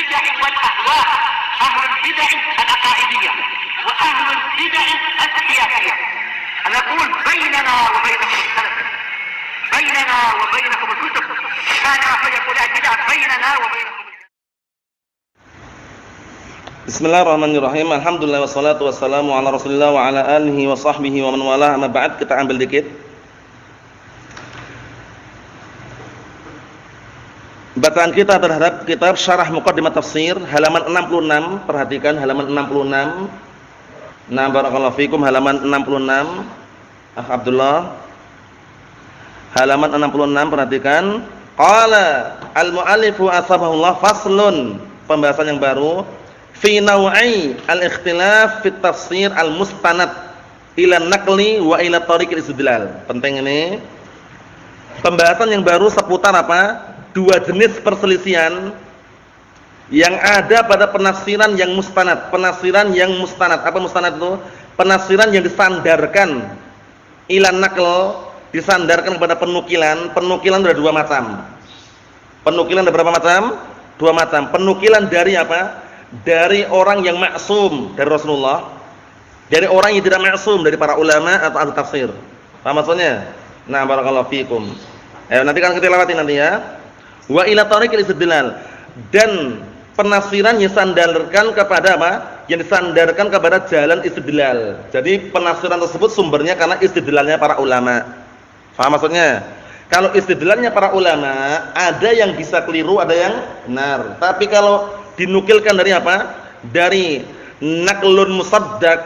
البدع والأهواء، أهل البدع العقائدية وأهل البدع السياسية. نقول بيننا وبينكم السلف، بيننا وبينكم الكتب، كان فيقول البدع بيننا وبينكم. Bismillahirrahmanirrahim. Alhamdulillah wassalatu wassalamu ala Rasulillah wa ala alihi wa sahbihi wa man walah. Amma ba'd, kita ambil dikit bacaan kita terhadap kitab Syarah Muqaddimah Tafsir halaman 66. Perhatikan halaman 66. Nah, barakallahu fikum, halaman 66. Abdullah. Halaman 66, perhatikan. Qala al-mu'allifu asbahullah faslun. Pembahasan yang baru. Fi naw'i al-ikhtilaf fi tafsir al-mustanad ila naqli wa ila tariqil istidlal. Penting ini. Pembahasan yang baru seputar apa? Dua jenis perselisihan yang ada pada penafsiran yang mustanad. Penafsiran yang mustanad. Apa mustanad itu? Penafsiran yang disandarkan ila naql, disandarkan kepada penukilan. Penukilan ada dua macam. Penukilan ada berapa macam? Dua macam. Penukilan dari apa? Dari orang yang maksum dari Rasulullah, dari orang yang tidak maksum dari para ulama atau ahli tafsir. Paham maksudnya? Nah, barakallahu fikum. Nanti kan kita lewati nanti ya. Wa ila tariqil istidlal, dan penafsiran yang sandarkan kepada apa? Yang disandarkan kepada jalan istidlal. Jadi penafsiran tersebut sumbernya karena istidlalnya para ulama. Paham maksudnya? Kalau istidlalnya para ulama, ada yang bisa keliru, ada yang benar. Tapi kalau dinukilkan dari apa? Dari naqlun musaddaq,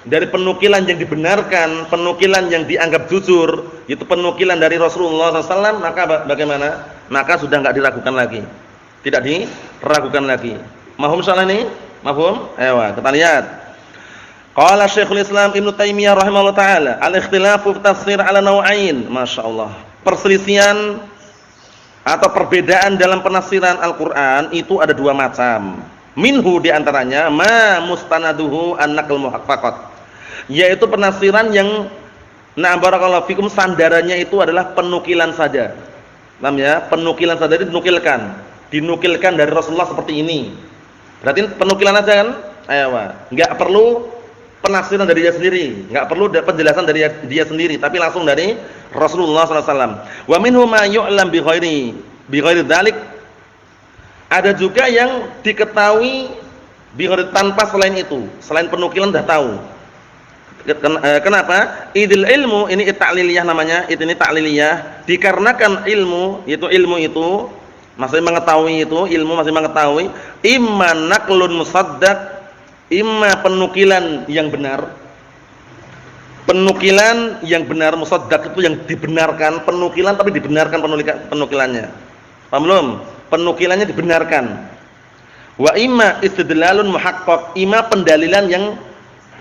dari penukilan yang dibenarkan, penukilan yang dianggap jujur, itu penukilan dari Rasulullah SAW, maka bagaimana? Maka sudah enggak diragukan lagi. Tidak diragukan lagi. Mahum soal ini? Mahum? Ayo, kita lihat. Qala Syekhul Islam Ibnu Taimiyah rahimahullah taala, al-ikhtilafu fi tafsir ala naw'ain. Masyaallah. Perselisihan atau perbedaan dalam penafsiran Al-Qur'an itu ada dua macam. Minhu diantaranya ma mustanaduhu an-naql muhaqqaqat, yaitu penafsiran yang barakallahu fikum sandarannya itu adalah penukilan saja. Paham ya? Penukilan saja, dinukilkan dari Rasulullah seperti ini. Berarti penukilan aja kan? Ayo, enggak perlu penafsiran dari dia sendiri, enggak perlu penjelasan dari dia sendiri, tapi langsung dari Rasulullah SAW. Wa minhu ma yu'lam bi ghairi dzalik. Ada juga yang diketahui bi ghairi, tanpa selain itu, selain penukilan dah tahu. Kenapa? Idil ilmu, ini ta'liliyah namanya, ini ta'liliyah, dikarenakan ilmu, itu masih mengetahui, itu ilmu masih mengetahui, imma naqlun musaddaq, imma penukilan yang benar. Penukilan yang benar, musaddaq itu yang dibenarkan, penukilan tapi dibenarkan penukilannya. Paham belum? Penukilannya dibenarkan. Wa imma istidlalun muhaqqaq, imma pendalilan yang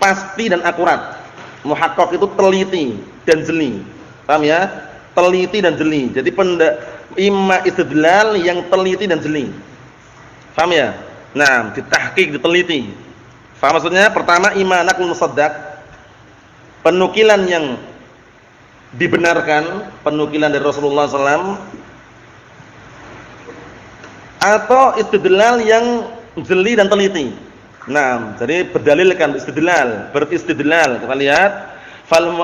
pasti dan akurat. Muhaqqaq itu teliti dan jeli. Paham ya? Teliti dan jeli. Jadi imma istidlal yang teliti dan jeli. Paham ya? Nah, ditahqiq, diteliti. Paham maksudnya? Pertama, imma naqlun musaddaq, penukilan yang dibenarkan, penukilan dari Rasulullah SAW, atau istidlal yang jeli dan teliti. Nah, jadi berdalilkan istidlal, beristidlal. Kita lihat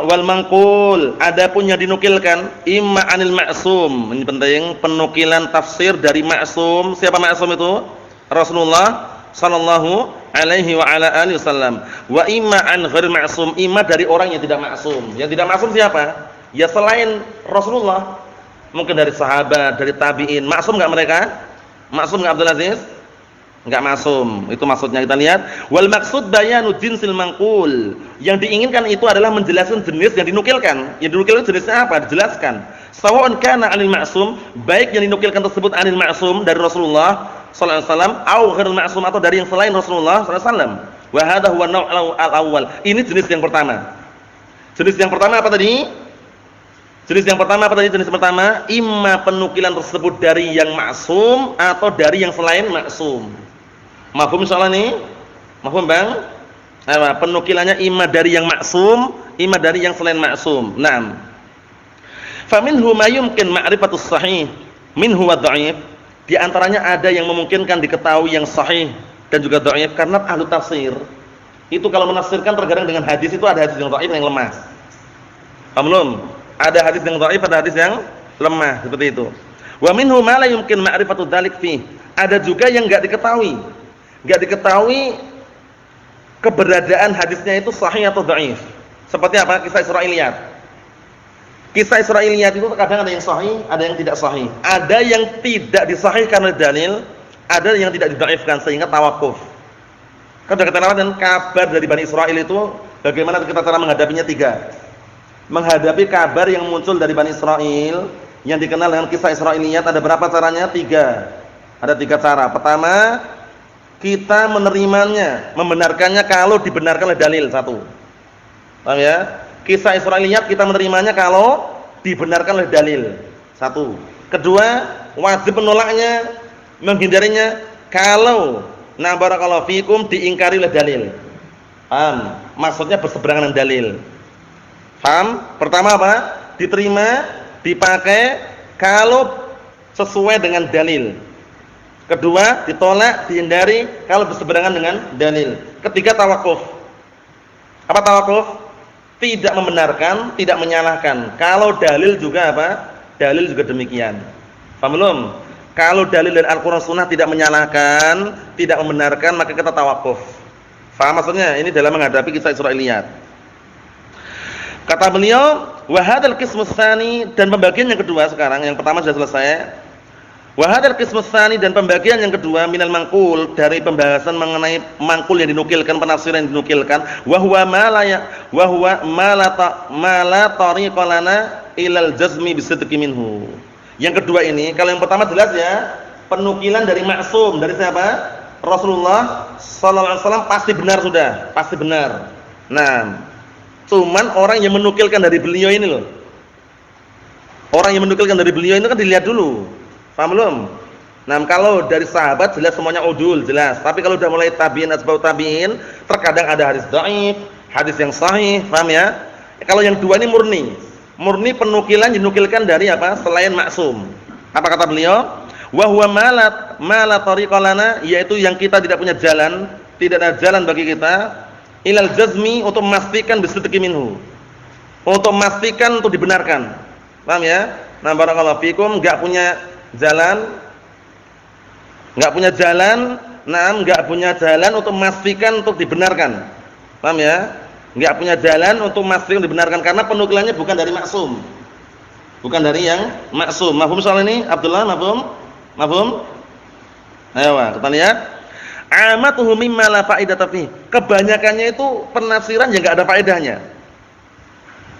wal manqul, adapun yang dinukilkan imma anil ma'sum. Ini penting, penukilan tafsir dari ma'sum. Siapa ma'sum itu? Rasulullah sallallahu alaihi wa ala alihi wasallam. Wa imma an ghair ma'sum, imma dari orang yang tidak maksum. Yang tidak maksum siapa? Ya selain Rasulullah. Mungkin dari sahabat, dari tabi'in. Maksum enggak mereka? Maksum enggak Abdul Aziz? Enggak maksum. Itu maksudnya kita lihat. Wal maqsud bayanu jinsil manqul. Yang diinginkan itu adalah menjelaskan jenis yang dinukilkan. Yang dinukilkan jenisnya apa? Dijelaskan. Sawa'un kana 'anil ma'sum, baik yang dinukilkan tersebut 'anil ma'sum dari Rasulullah sallallahu alaihi wasallam, au ghairil ma'sum, atau dari yang selain Rasulullah sallallahu alaihi wasallam. Wa hadha huwa an-naw' al-awwal. Ini jenis yang pertama. Jenis yang pertama apa tadi? Jenis yang pertama apa tadi? Jenis pertama, imma penukilan tersebut dari yang maksum atau dari yang selain maksum. Mafhum insyaallah nih? Mafhum, Bang? Penukilannya imma dari yang maksum, imma dari yang selain maksum. Naam. Faminhu ma yumkin ma'rifatus sahih minhu wa dha'if. Di antaranya ada yang memungkinkan diketahui yang sahih dan juga dhaif karena ahlu tafsir itu kalau menafsirkan terkadang dengan hadis itu ada hadis yang dhaif yang lemah. Paham belum? Ada hadis yang dhaif, ada hadis yang lemah, seperti itu. Wa minhu ma la yumkin ma'rifatu dzalik fi. Ada juga yang enggak diketahui. Enggak diketahui keberadaan hadisnya itu sahih atau dhaif. Seperti apa? Kisah Israiliyat. Kisah Israiliyat itu terkadang ada yang sahih, ada yang tidak sahih. Ada yang tidak disahihkan oleh dalil, ada yang tidak didhaifkan sehingga tawakuf. Kan sudah kita lewatkan kabar dari Bani Israil itu bagaimana kita cara menghadapinya 3. Menghadapi kabar yang muncul dari Bani Israil yang dikenal dengan kisah Israiliyat ada berapa caranya? 3. Ada 3 cara. Pertama, kita menerimanya, membenarkannya kalau dibenarkan oleh dalil. 1. Paham ya? Kisah Israiliyat kita menerimanya kalau dibenarkan oleh dalil. 1. Kedua, wajib menolaknya, menghindarinya kalau barakallahu fikum diingkari oleh dalil. Paham? Maksudnya berseberangan dengan dalil. Paham? Pertama apa? Diterima, dipakai kalau sesuai dengan dalil. Kedua, ditolak, dihindari kalau berseberangan dengan dalil. Ketiga, tawakuf. Apa tawakuf? Tidak membenarkan, tidak menyalahkan. Kalau dalil juga apa? Dalil juga demikian. Paham belum? Kalau dalil dari Al-Qur'an Sunnah tidak menyalahkan, tidak membenarkan, maka kita tawakuf. Paham maksudnya? Ini dalam menghadapi kisah Israiliyat. Kata beliau, wa hadzal qismus tsani, dan pembagian yang kedua sekarang, yang pertama sudah selesai. Wa hadzal qismus tsani, dan pembagian yang kedua minal mangkul, dari pembahasan mengenai mangkul yang dinukilkan, penafsiran yang dinukilkan, wa huwa ma la tariqa lana ilal jazmi bisidqi minhu. Yang kedua ini, kalau yang pertama jelas ya, penukilan dari maksum, dari siapa? Rasulullah sallallahu alaihi wasallam pasti benar sudah, pasti benar. Nah, cuman orang yang menukilkan dari beliau ini loh. Orang yang menukilkan dari beliau ini kan dilihat dulu. Paham belum? Nah, kalau dari sahabat jelas semuanya udul, jelas. Tapi kalau udah mulai tabi'in, asbab tabi'in, terkadang ada hadis dhaif, hadis yang sahih, paham ya? Kalau yang dua ini murni. Murni penukilan dinukilkan dari apa? Selain maksum. Apa kata beliau? Wa huwa ma la tariqa lana, yaitu yang kita tidak punya jalan, tidak ada jalan bagi kita ilal jazmi, untuk memastikan bisidqi minhu. Untuk memastikan, untuk dibenarkan. Paham ya? Nah, barakallahu fikum, enggak punya jalan, enggak punya jalan untuk memastikan, untuk dibenarkan. Paham ya? Enggak punya jalan untuk memastikan dibenarkan karena penukilannya bukan dari maksum. Bukan dari yang maksum. Mafhum soal ini? Abdullah, mafhum? Mafhum? Ayo, kita lihat. Amatuhu mimma la faidata fi. Kebanyakannya itu penafsiran yang enggak ada faedahnya.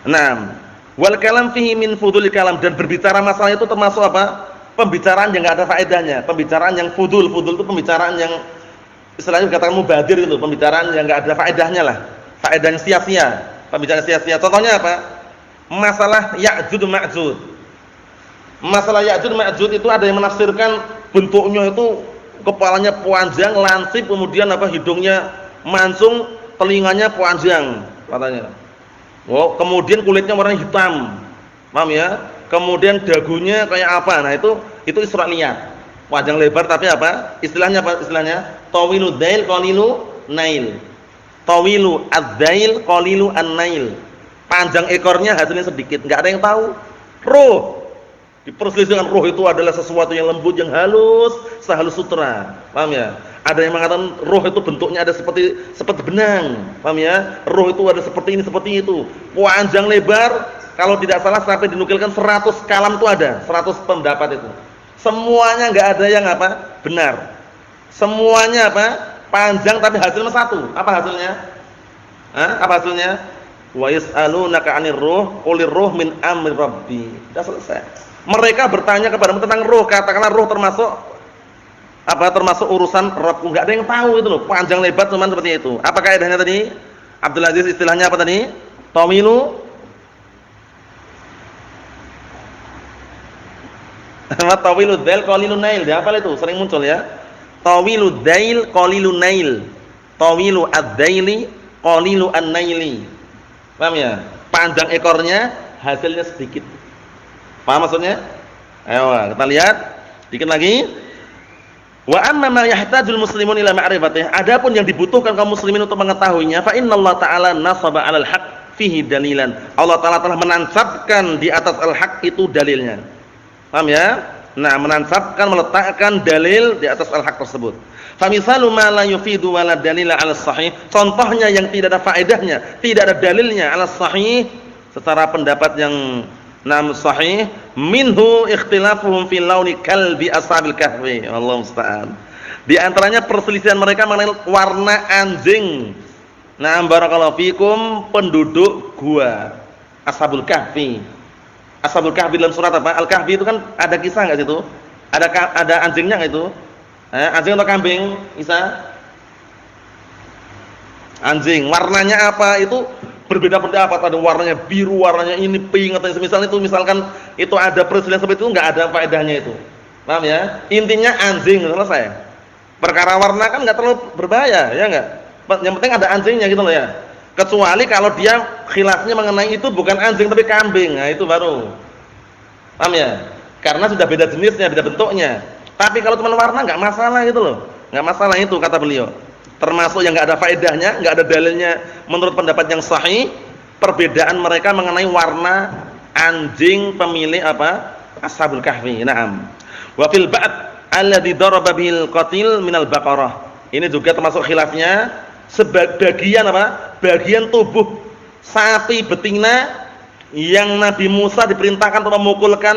6. Wal kalam fihi min fudulil kalam, dan berbicara masalah itu termasuk apa? Pembicaraan yang enggak ada faedahnya, pembicaraan yang fudul. Fudul itu pembicaraan yang istilahnya dikatakan mubadir itu, pembicaraan yang enggak ada faedahnya lah. Faedah yang sia-sia, pembicaraan sia-sia. Contohnya apa? Masalah Ya'jud Ma'jud. Masalah Ya'jud Ma'jud itu ada yang menafsirkan bentuknya itu kepalanya panjang, lancip, kemudian apa hidungnya mancung, telinganya panjang katanya. Oh, kemudian kulitnya warna hitam. Paham ya? Kemudian dagunya kayak apa? Nah, itu Israiliyat. Panjang lebar tapi apa? Istilahnya apa? Istilahnya tawilu dail qalilu nail. Tawilu ad-dail qalilu an-nail. Panjang ekornya hasilnya sedikit, enggak ada yang tahu. Ruh. Diperselisihkan ruh itu adalah sesuatu yang lembut, yang halus, sehalus sutra. Paham ya? Ada yang mengatakan ruh itu bentuknya ada seperti benang. Paham ya? Ruh itu ada seperti ini, seperti itu. Panjang lebar, kalau tidak salah sampai dinukilkan 100 kalam itu ada, 100 pendapat itu. Semuanya enggak ada yang apa? Benar. Semuanya apa? Panjang tapi hasilnya satu. Apa hasilnya? Apa hasilnya? Wa yas'alunaka 'anir ruh, qulir ruh min amri rabbi. Sudah selesai. Mereka bertanya kepadamu tentang ruh, katakanlah ruh termasuk apa? Termasuk urusan Rabbku. Enggak ada yang tahu itu loh. Panjang lebar cuman seperti itu. Apa kaidahnya tadi? Abdul Aziz istilahnya apa tadi? Tawilu tawilu dail qalilun nail. Dia hafal itu, sering muncul ya. Tawilu dail qalilun nail. Tawilu ad-daili qalilu an-naili. Paham ya? Panjang ekornya, hasilnya sedikit. Paham maksudnya? Ayo kita lihat dikit lagi. Wa amma ma yahtajul muslimun ila ma'rifatih. Adapun yang dibutuhkan kaum muslimin untuk mengetahuinya, fa innallaha ta'ala nasaba 'alal haqq fihi dalilan. Allah Ta'ala telah menansabkan di atas al-haq itu dalilnya. Paham ya? Nah, menansabkan, meletakkan dalil di atas al-haq tersebut. Fa misalu ma la yufidu wa la dalila 'ala sahih. Contohnya yang tidak ada faedahnya, tidak ada dalilnya 'ala sahih secara pendapat yang sahih, minhu ikhtilafuhum fil launi kalbi ashabil kahfi. Allahu musta'an. Di antaranya perselisihan mereka mengenai warna anjing. Nah, barakallahu fikum, penduduk gua Ashabul Kahfi. Ashabul Kahfi dalam surat apa? Al-Kahfi itu kan ada kisah enggak situ? Ada anjingnya enggak itu? Anjing atau kambing? Isa? Anjing. Warnanya apa? Itu berbeda pendapat, ada warnanya biru, warnanya ini pink atau semisal itu. Misalkan itu ada perselisihan seperti itu, enggak ada faedahnya itu. Paham ya? Intinya anjing, selesai. Perkara warna kan enggak terlalu berbahaya, ya enggak? Yang penting ada anjingnya gitu loh ya. Kecuali kalau dia khilafnya mengenai itu bukan anjing tapi kambing. Nah, itu baru. Paham ya? Karena sudah beda jenisnya, beda bentuknya. Tapi kalau cuma warna enggak masalah gitu loh. Enggak masalah itu kata beliau. Termasuk yang enggak ada faedahnya, enggak ada dalilnya menurut pendapat yang sahih, perbedaan mereka mengenai warna anjing pemilik apa? Ashabul Kahfi. Naam. Wa fil ba'd alladhi daraba bihil qatil minal baqarah. Ini juga termasuk khilafnya, sebagian apa? Bagian tubuh sapi betina yang Nabi Musa diperintahkan untuk memukulkan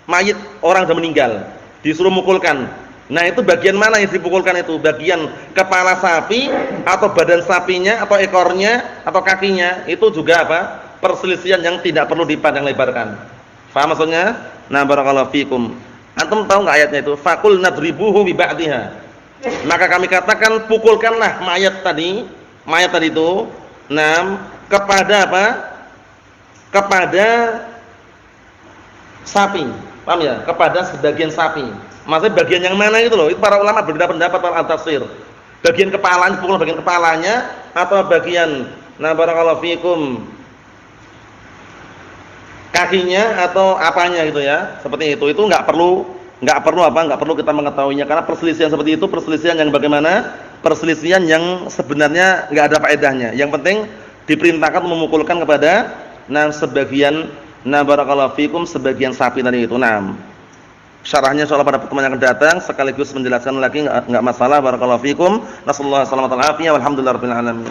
mayit orang yang sudah meninggal. Disuruh mukulkan. Nah, itu bagian mana yang dipukulkan itu? Bagian kepala sapi atau badan sapinya atau ekornya atau kakinya? Itu juga apa? Perselisihan yang tidak perlu dipandang lebarkan. Faham maksudnya? Nah, barakallahu fikum. Antum tahu enggak ayatnya itu? Faqul nadribuhu bi ba'dihha. Maka kami katakan pukulkanlah mayat tadi itu, kepada apa? Kepada sapi. Paham ya? Kepada sebagian sapi. Maksudnya bagian yang mana itu loh? Itu para ulama berbeda pendapat para al-tafsir. Bagian kepalanya, pukul bagian kepalanya atau bagian barakallahu fikum kakinya atau apanya gitu ya. Seperti itu. Itu enggak perlu kita mengetahuinya karena perselisihan seperti itu perselisihan yang bagaimana? Perselisihan yang sebenarnya enggak ada faedahnya. Yang penting diperintahkan memukulkan kepada sebagian barakallahu fikum sebagian sapi tadi itu. Syarahnya insyaallah pada pertemuan yang akan datang sekaligus menjelaskan lagi enggak masalah. Barakallahu fikum. Nasallahu alaihi wasallam. Walhamdulillahirabbil alamin.